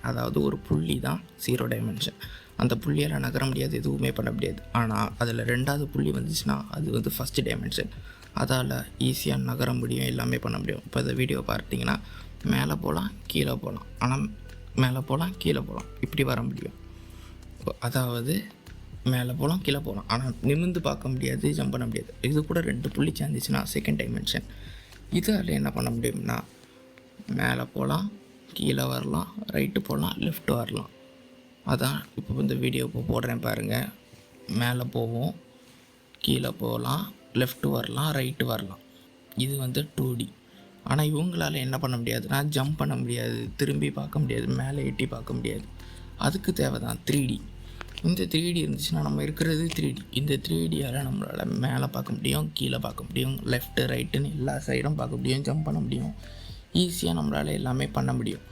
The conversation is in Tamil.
அதாவது ஒரு புள்ளி தான் 0 டைமென்ஷன். அந்த புள்ளியால் நகர முடியாது, எதுவுமே பண்ண முடியாது. ஆனால் அதில் 2வது புள்ளி வந்துச்சுன்னா அது வந்து ஃபஸ்ட்டு டைமென்ஷன். அதால் ஈஸியாக நகர முடியும், எல்லாமே பண்ண முடியும். இப்போ இந்த வீடியோ பார்த்தீங்கன்னா மேலே போகலாம், கீழே போகலாம். ஆனால் மேலே போகலாம், கீழே போகலாம், இப்படி வர முடியும். அதாவது மேலே போகலாம், கீழே போகலாம், ஆனால் நிமிர்ந்து பார்க்க முடியாது, ஜம்ப் பண்ண முடியாது. இது கூட 2 புள்ளி சேர்ந்துச்சுன்னா செகண்ட் டைமென்ஷன். இதால் என்ன பண்ண முடியும்னா மேலே போகலாம், கீழே வரலாம், ரைட்டு போகலாம், லெஃப்ட் வரலாம். அதான் இப்போ இந்த வீடியோ இப்போ போடுறேன் பாருங்கள். மேலே போவோம், கீழே போகலாம், லெஃப்ட்டு வரலாம், ரைட்டு வரலாம். இது வந்து 2D. ஆனால் இவங்களால் என்ன பண்ண முடியாதுன்னா ஜம்ப் பண்ண முடியாது, திரும்பி பார்க்க முடியாது, மேலே எட்டி பார்க்க முடியாது. அதுக்கு தேவை தான் 3D. இந்த 3D இருந்துச்சுன்னா நம்ம இருக்கிறது 3D. இந்த 3Dயால் நம்மளால் மேலே பார்க்க முடியும், கீழே பார்க்க முடியும், லெஃப்ட்டு ரைட்டுன்னு எல்லா சைடும் பார்க்க முடியும், ஜம்ப் பண்ண முடியும். ஈஸியாக நம்மளால் எல்லாமே பண்ண முடியும்.